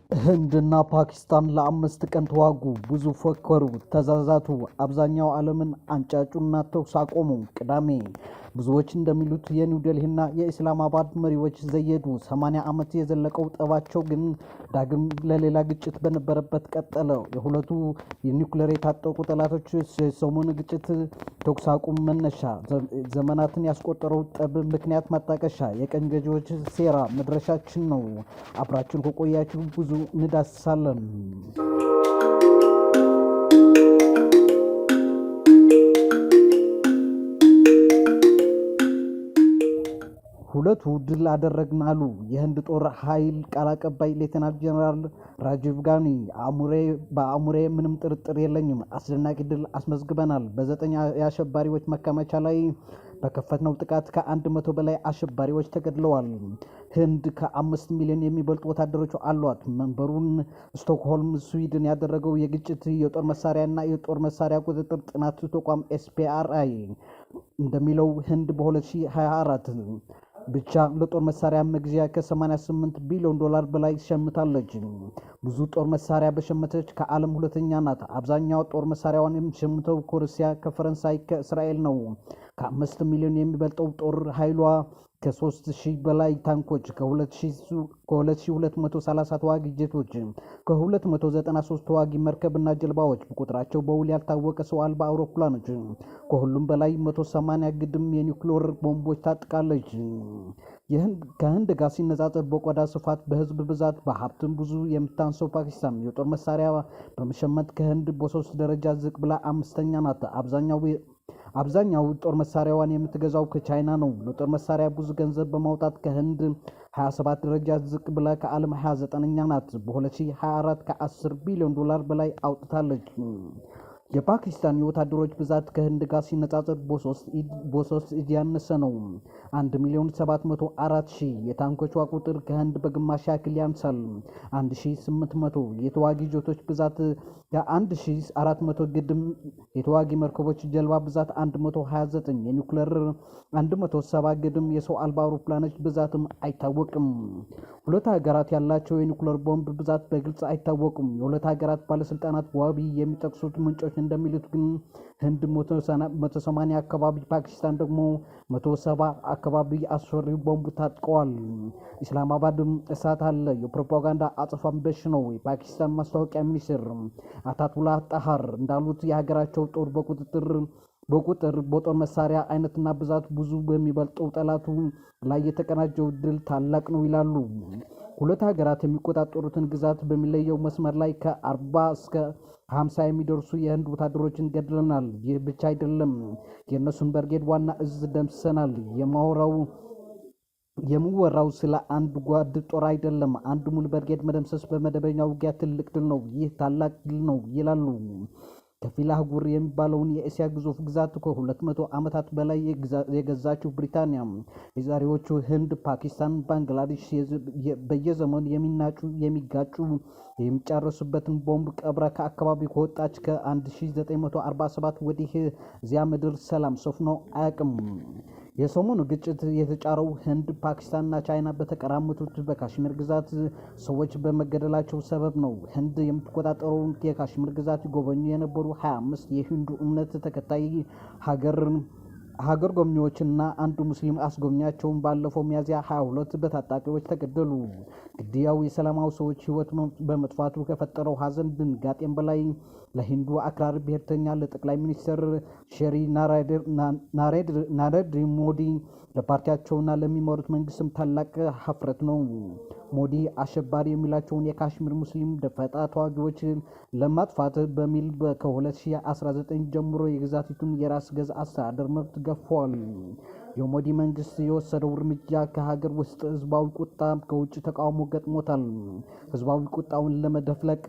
ህንድና ፓኪስታን ለአምስት ቀን ተዋጉ፣ ብዙ ፎከሩ፣ ተዛዛቱ፣ አብዛኛው ዓለምን አንጫጩና ተኩስ አቆሙ። ቅዳሜ ብዙዎች እንደሚሉት የኒው ዴልሂና የኢስላማባድ መሪዎች ዘየዱ። 80 ዓመት የዘለቀው ጠባቸው ግን ዳግም ለሌላ ግጭት በነበረበት ቀጠለ። የሁለቱ የኒውክሌር የታጠቁ ጠላቶች የሰሞኑ ግጭት ተኩስ አቁም መነሻ፣ ዘመናትን ያስቆጠረው ጠብ ምክንያት ማጣቀሻ፣ የቀኝ ገዢዎች ሴራ መድረሻችን ነው። አብራችን ከቆያችሁ ብዙ እንዳስሳለን። ሁለቱ ድል አደረግን አሉ የህንድ ጦር ኃይል ቃል አቀባይ ሌተናንት ጀነራል ራጂቭ ጋኒ። በአእሙሬ ምንም ጥርጥር የለኝም፣ አስደናቂ ድል አስመዝግበናል። በ9 የአሸባሪዎች መከማቻ ላይ በከፈትነው ጥቃት ከ100 በላይ አሸባሪዎች ተገድለዋል። ህንድ ከ5 ሚሊዮን የሚበልጡ ወታደሮች አሏት። መንበሩን ስቶክሆልም ስዊድን ያደረገው የግጭት የጦር መሳሪያና የጦር መሳሪያ ቁጥጥር ጥናት ተቋም ኤስፒአርአይ እንደሚለው ህንድ በ2024 ብቻ ለጦር መሳሪያ መግዣ ከ88 ቢሊዮን ዶላር በላይ ሸምታለች። ብዙ ጦር መሳሪያ በሸመተች ከዓለም ሁለተኛ ናት። አብዛኛው ጦር መሳሪያዋን የምትሸምተው ከሩሲያ፣ ከፈረንሳይ፣ ከእስራኤል ነው። ከ5 ሚሊዮን የሚበልጠው ጦር ኃይሏ ከ3000 በላይ ታንኮች፣ ከ2230 ተዋጊ ጄቶች፣ ከ293 ተዋጊ መርከብና ጀልባዎች፣ ቁጥራቸው በውል ያልታወቀ ሰው አልባ አውሮፕላኖች፣ ከሁሉም በላይ 180 ግድም የኒውክሌር ቦምቦች ታጥቃለች። ከህንድ ጋር ሲነጻጸር በቆዳ ስፋት፣ በህዝብ ብዛት፣ በሀብትም ብዙ የምታንሰው ፓኪስታን የጦር መሳሪያ በመሸመት ከህንድ በ3 ደረጃ ዝቅ ብላ 5ኛ ናት። አብዛኛው ጦር መሳሪያዋን የምትገዛው ከቻይና ነው። ለጦር መሳሪያ ብዙ ገንዘብ በማውጣት ከህንድ 27 ደረጃ ዝቅ ብላ ከዓለም 29ኛ ናት። በ2024 ከ10 ቢሊዮን ዶላር በላይ አውጥታለች። የፓኪስታን የወታደሮች ብዛት ከህንድ ጋር ሲነጻጸር በ3 እጅ ያነሰ ነው። 1,704,000። የታንኮቿ ቁጥር ከህንድ በግማሽ ያክል ያንሳል። 1,800። የተዋጊ ጀቶች ብዛት ከ1,400 ግድም። የተዋጊ መርከቦች ጀልባ ብዛት 129። የኒውክሌር 170 ግድም። የሰው አልባ አውሮፕላኖች ብዛትም አይታወቅም። ሁለት ሀገራት ያላቸው የኒውክሌር ቦምብ ብዛት በግልጽ አይታወቁም። የሁለት ሀገራት ባለስልጣናት ዋቢ የሚጠቅሱት ምንጮች እንደሚሉት ግን ህንድ 180 አካባቢ፣ ፓኪስታን ደግሞ 170 አካባቢ አስፈሪ ቦምብ ታጥቀዋል። ኢስላማባድም እሳት አለ። የፕሮፓጋንዳ አጽፋም በሽ ነው። የፓኪስታን ማስታወቂያ ሚኒስትር አታቱላህ ጣሃር እንዳሉት የሀገራቸው ጦር በቁጥር በጦር መሳሪያ አይነትና ብዛት ብዙ በሚበልጠው ጠላቱ ላይ የተቀናጀው ድል ታላቅ ነው ይላሉ። ሁለት ሀገራት የሚቆጣጠሩትን ግዛት በሚለየው መስመር ላይ ከ40 እስከ 50 የሚደርሱ የህንድ ወታደሮችን ገድለናል። ይህ ብቻ አይደለም፣ የእነሱን ብርጌድ ዋና እዝ ደምስሰናል። የሚወራው ስለ አንድ ጓድ ጦር አይደለም። አንድ ሙሉ ብርጌድ መደምሰስ በመደበኛ ውጊያ ትልቅ ድል ነው። ይህ ታላቅ ድል ነው ይላሉ። ከፊል አህጉር የሚባለውን የእስያ ግዙፍ ግዛት ከ200 ዓመታት በላይ የገዛችው ብሪታንያ የዛሬዎቹ ህንድ፣ ፓኪስታን፣ ባንግላዴሽ በየዘመኑ የሚጋጩ የሚጫረሱበትን ቦምብ ቀብራ ከአካባቢ ከወጣች ከ1947 ወዲህ እዚያ ምድር ሰላም ሰፍኖ አያውቅም። የሰሞኑ ግጭት የተጫረው ህንድ፣ ፓኪስታንና ቻይና በተቀራመቱት በካሽሚር ግዛት ሰዎች በመገደላቸው ሰበብ ነው። ህንድ የምትቆጣጠረውን የካሽሚር ግዛት ይጎበኙ የነበሩ 25 የሂንዱ እምነት ተከታይ ሀገር ጎብኚዎችና አንዱ ሙስሊም አስጎብኛቸውን ባለፈው ሚያዝያ 22 በታጣቂዎች ተገደሉ። ግድያው የሰላማዊ ሰዎች ህይወት በመጥፋቱ ከፈጠረው ሀዘን ድንጋጤም በላይ ለሂንዱ አክራሪ ብሔርተኛ ለጠቅላይ ሚኒስትር ሼሪ ናሬንድራ ሞዲ ለፓርቲያቸውና ለሚመሩት መንግስትም ታላቅ ሀፍረት ነው። ሞዲ አሸባሪ የሚላቸውን የካሽሚር ሙስሊም ደፈጣ ተዋጊዎች ለማጥፋት በሚል ከ2019 ጀምሮ የግዛቲቱን የራስ ገዝ አስተዳደር መብት ገፏል። የሞዲ መንግስት የወሰደው እርምጃ ከሀገር ውስጥ ህዝባዊ ቁጣ፣ ከውጭ ተቃውሞ ገጥሞታል። ህዝባዊ ቁጣውን ለመደፍለቅ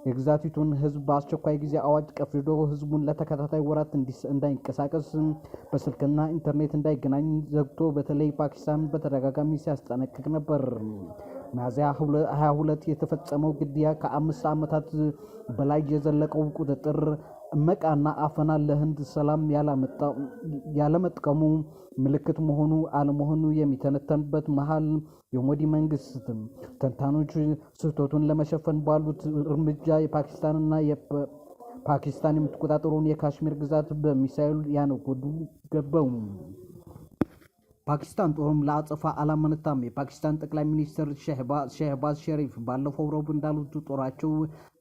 የግዛቲቱን ህዝብ በአስቸኳይ ጊዜ አዋጅ ቀፍዶ ህዝቡን ለተከታታይ ወራት እንዳይንቀሳቀስ፣ በስልክና ኢንተርኔት እንዳይገናኝ ዘግቶ በተለይ ፓኪስታን በተደጋጋሚ ሲያስጠነቅቅ ነበር። ሚያዝያ 22 የተፈጸመው ግድያ ከ5 ዓመታት በላይ የዘለቀው ቁጥጥር እመቃና አፈና ለህንድ ሰላም ያለመጥቀሙ ምልክት መሆኑ አለመሆኑ የሚተነተንበት መሃል የሞዲ መንግስት ተንታኞች ስህተቱን ለመሸፈን ባሉት እርምጃ ፓኪስታን የምትቆጣጠረውን የካሽሚር ግዛት በሚሳኤል ያነጎዱ ገባው። ፓኪስታን ጦሩም ለአጸፋ አላመነታም። የፓኪስታን ጠቅላይ ሚኒስትር ሼህባዝ ሸሪፍ ባለፈው ረቡዕ እንዳሉት ጦራቸው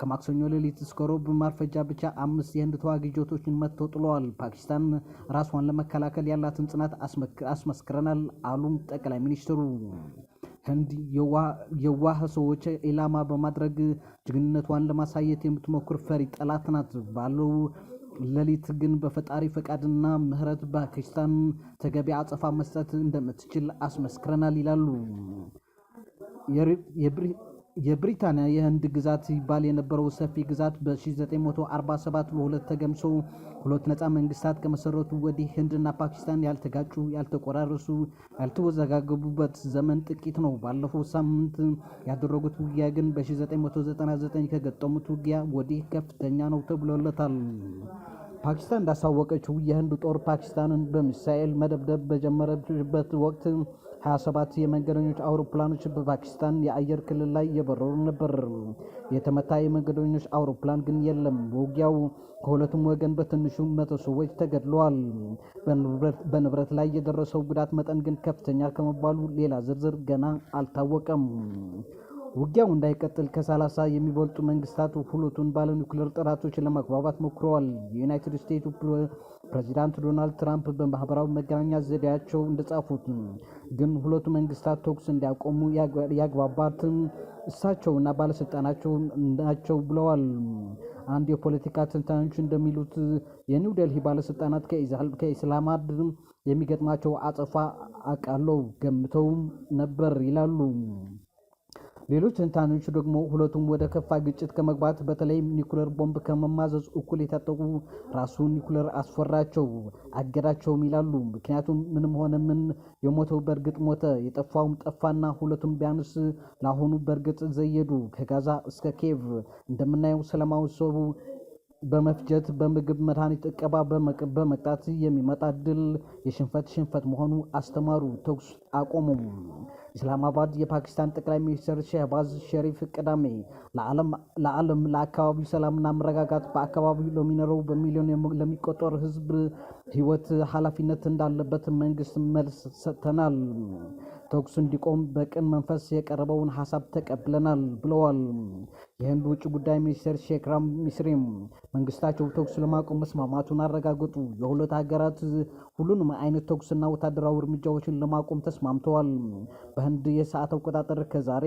ከማክሰኞ ሌሊት እስከ ረቡዕ ማርፈጃ ብቻ 5 የህንድ ተዋጊ ጀቶችን መትተው ጥለዋል። ፓኪስታን ራሷን ለመከላከል ያላትን ጽናት አስመስክረናል አሉም ጠቅላይ ሚኒስትሩ። ህንድ የዋህ ሰዎች ኢላማ በማድረግ ጀግንነቷን ለማሳየት የምትሞክር ፈሪ ጠላት ናት ባለው ሌሊት ግን በፈጣሪ ፈቃድና ምህረት ፓኪስታን ተገቢ አጸፋ መስጠት እንደምትችል አስመስክረናል ይላሉ። የብሪታንያ የህንድ ግዛት ይባል የነበረው ሰፊ ግዛት በ1947 ለሁለት ተገምሶ ሁለት ነፃ መንግስታት ከመሰረቱ ወዲህ ህንድና ፓኪስታን ያልተጋጩ፣ ያልተቆራረሱ፣ ያልተወዘጋገቡበት ዘመን ጥቂት ነው። ባለፈው ሳምንት ያደረጉት ውጊያ ግን በ1999 ከገጠሙት ውጊያ ወዲህ ከፍተኛ ነው ተብሎለታል። ፓኪስታን እንዳሳወቀችው የህንድ ጦር ፓኪስታንን በሚሳኤል መደብደብ በጀመረበት ወቅት 27 የመንገደኞች አውሮፕላኖች በፓኪስታን የአየር ክልል ላይ እየበረሩ ነበር። የተመታ የመንገደኞች አውሮፕላን ግን የለም። በውጊያው ከሁለቱም ወገን በትንሹ 100 ሰዎች ተገድለዋል። በንብረት ላይ የደረሰው ጉዳት መጠን ግን ከፍተኛ ከመባሉ ሌላ ዝርዝር ገና አልታወቀም። ውጊያው እንዳይቀጥል ከ30 የሚበልጡ መንግስታት ሁለቱን ባለ ኒውክሌር ጠላቶች ለማግባባት ሞክረዋል። የዩናይትድ ስቴትስ ፕሬዚዳንት ዶናልድ ትራምፕ በማህበራዊ መገናኛ ዘዴያቸው እንደጻፉት ግን ሁለቱ መንግስታት ተኩስ እንዲያቆሙ ያግባባት እሳቸውና ባለስልጣናቸው ናቸው ብለዋል። አንድ የፖለቲካ ተንታኞች እንደሚሉት የኒው ዴልሂ ባለስልጣናት ከኢስላማባድ የሚገጥማቸው አጸፋ አቃለው ገምተው ነበር ይላሉ። ሌሎች ተንታኞች ደግሞ ሁለቱም ወደ ከፋ ግጭት ከመግባት በተለይም ኒውክሌር ቦምብ ከመማዘዝ እኩል የታጠቁ ራሱ ኒውክሌር አስፈራቸው አገዳቸውም ይላሉ። ምክንያቱም ምንም ሆነ ምን የሞተው በእርግጥ ሞተ፣ የጠፋውም ጠፋና ሁለቱም ቢያንስ ለአሁኑ በእርግጥ ዘየዱ። ከጋዛ እስከ ኬቭ እንደምናየው ሰላማዊ ሰው በመፍጀት በምግብ መድኃኒት እቀባ በመቅጣት የሚመጣ ድል የሽንፈት መሆኑ አስተማሩ። ተኩስ አቆሙም። ኢስላማባድ የፓኪስታን ጠቅላይ ሚኒስትር ሼህባዝ ሸሪፍ ቅዳሜ ለዓለም ለአካባቢው ሰላምና መረጋጋት በአካባቢው ለሚኖረው በሚሊዮን ለሚቆጠር ህዝብ ህይወት ኃላፊነት እንዳለበት መንግስት መልስ ሰጥተናል። ተኩስ እንዲቆም በቅን መንፈስ የቀረበውን ሐሳብ ተቀብለናል ብለዋል። የህንድ ውጭ ጉዳይ ሚኒስትር ሼክራም ሚስሪም መንግስታቸው ተኩስ ለማቆም መስማማቱን አረጋገጡ። የሁለት ሀገራት ሁሉንም አይነት ተኩስና ወታደራዊ እርምጃዎችን ለማቆም ተስማምተዋል። በህንድ የሰዓት አቆጣጠር ከዛሬ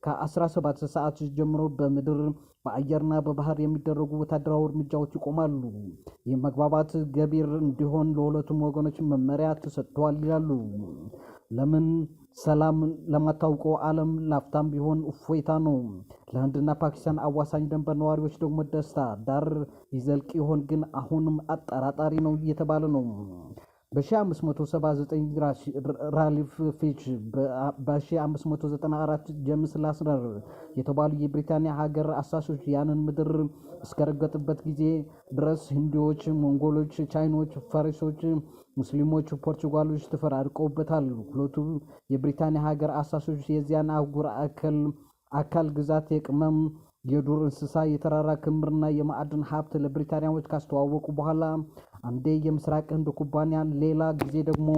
ከ17 ሰዓት ጀምሮ በምድር በአየርና በባህር የሚደረጉ ወታደራዊ እርምጃዎች ይቆማሉ። ይህ መግባባት ገቢር እንዲሆን ለሁለቱም ወገኖች መመሪያ ተሰጥቷል ይላሉ። ለምን ሰላም ለማታውቀው ዓለም ላፍታም ቢሆን እፎይታ ነው። ለህንድና ፓኪስታን አዋሳኝ ድንበር ነዋሪዎች ደግሞ ደስታ ዳር ይዘልቅ ይሆን ግን አሁንም አጠራጣሪ ነው እየተባለ ነው። በ1579 ራሊፍ ፊች በ1594 ጄምስ ላስነር የተባሉ የብሪታንያ ሀገር አሳሾች ያንን ምድር እስከረገጡበት ጊዜ ድረስ ህንዲዎች፣ ሞንጎሎች፣ ቻይኖች፣ ፋሪሶች፣ ሙስሊሞች፣ ፖርቹጋሎች ተፈራርቀውበታል። ሁለቱ የብሪታንያ ሀገር አሳሾች የዚያን አህጉር አካል ግዛት የቅመም የዱር እንስሳ የተራራ ክምርና የማዕድን ሀብት ለብሪታንያዎች ካስተዋወቁ በኋላ አንዴ የምስራቅ ህንድ ኩባንያ ሌላ ጊዜ ደግሞ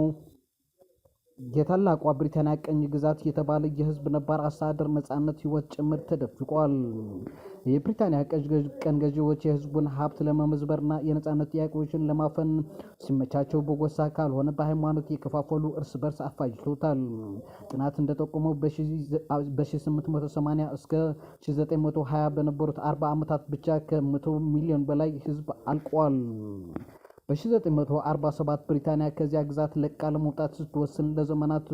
የታላቋ ብሪታንያ ቀኝ ግዛት የተባለ የህዝብ ነባር አስተዳደር ነጻነት ህይወት ጭምር ተደፍቋል። የብሪታንያ ቀኝ ገዢዎች የህዝቡን ሀብት ለመመዝበርና የነጻነት ጥያቄዎችን ለማፈን ሲመቻቸው በጎሳ ካልሆነ በሃይማኖት የከፋፈሉ እርስ በርስ አፋጅቶታል። ጥናት እንደጠቆመው በ1880 እስከ 1920 በነበሩት 40 ዓመታት ብቻ ከ100 ሚሊዮን በላይ ህዝብ አልቋል። በ1947 ብሪታንያ ከዚያ ግዛት ለቃ ለመውጣት ስትወስን ለዘመናት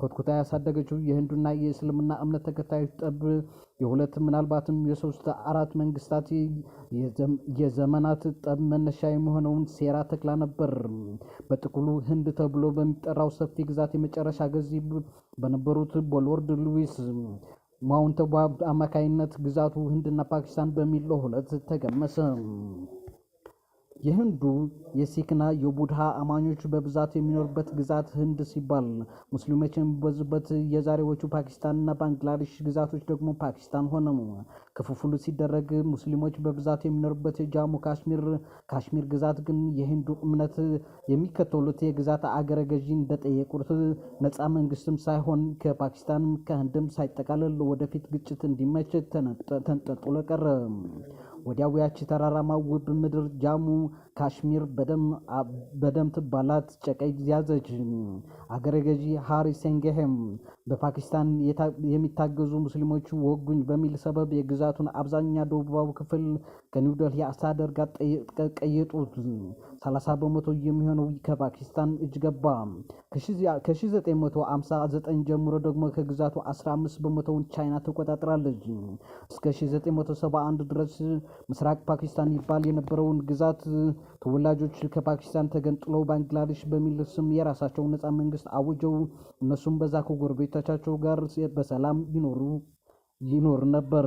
ኮትኩታ ያሳደገችው የህንዱና የእስልምና እምነት ተከታዮች ጠብ የሁለት ምናልባትም የ3-4 መንግስታት የዘመናት ጠብ መነሻ የሚሆነውን ሴራ ተክላ ነበር። በጥቅሉ ህንድ ተብሎ በሚጠራው ሰፊ ግዛት የመጨረሻ ገዢ በነበሩት በሎርድ ሉዊስ ማውንትባተን አማካይነት ግዛቱ ህንድና ፓኪስታን በሚል ለሁለት ተገመሰ። የህንዱ የሲክና የቡድሃ አማኞች በብዛት የሚኖርበት ግዛት ህንድ ሲባል ሙስሊሞች የሚበዙበት የዛሬዎቹ ፓኪስታንና ባንግላዴሽ ግዛቶች ደግሞ ፓኪስታን ሆነ። ክፍፍሉ ሲደረግ ሙስሊሞች በብዛት የሚኖርበት የጃሙ ካሽሚር ግዛት ግን የሂንዱ እምነት የሚከተሉት የግዛት አገረ ገዢ እንደጠየቁት ነፃ መንግስትም ሳይሆን ከፓኪስታንም ከህንድም ሳይጠቃለል ወደፊት ግጭት እንዲመች ተንጠልጥሎ ቀረ። ወዲያው ያቺ ተራራማ ውብ ምድር ጃሙ ካሽሚር በደም ትባላት ጨቀይ ያዘች። አገረ ገዢ ሃሪ ሴንጌሄም በፓኪስታን የሚታገዙ ሙስሊሞች ወጉኝ በሚል ሰበብ የግዛቱን አብዛኛ ደቡባዊ ክፍል ከኒው ዴልሂ አስተዳደር ጋር ቀየጡት። 30 በመቶ የሚሆነው ከፓኪስታን እጅ ገባ። ከ1959 ጀምሮ ደግሞ ከግዛቱ 15 በመቶውን ቻይና ተቆጣጥራለች። እስከ 1971 ድረስ ምስራቅ ፓኪስታን ይባል የነበረውን ግዛት ተወላጆች ከፓኪስታን ተገንጥለው ባንግላዴሽ በሚል ስም የራሳቸውን ነፃ መንግስት አውጀው እነሱም በዛ ከጎረቤቶቻቸው ጋር በሰላም ይኖር ነበር።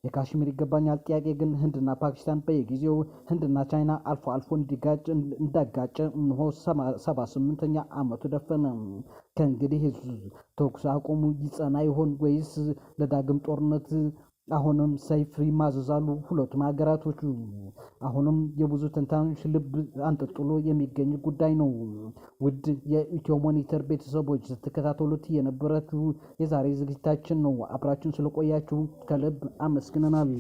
የካሽሚር ይገባኛል ጥያቄ ግን ህንድና ፓኪስታን በየጊዜው ህንድና ቻይና አልፎ አልፎ እንዳጋጨ እንሆ 78ኛ ዓመቱ ደፈነ። ከእንግዲህ ተኩስ አቁሙ ይጸና ይሆን ወይስ ለዳግም ጦርነት አሁንም ሰይፍ ይማዘዛሉ ሁለቱም ሀገራቶቹ? አሁንም የብዙ ተንታኞች ልብ አንጠልጥሎ የሚገኝ ጉዳይ ነው። ውድ የኢትዮ ሞኒተር ቤተሰቦች ስትከታተሉት የነበረው የዛሬ ዝግጅታችን ነው። አብራችሁን ስለቆያችሁ ከልብ አመስግነናል።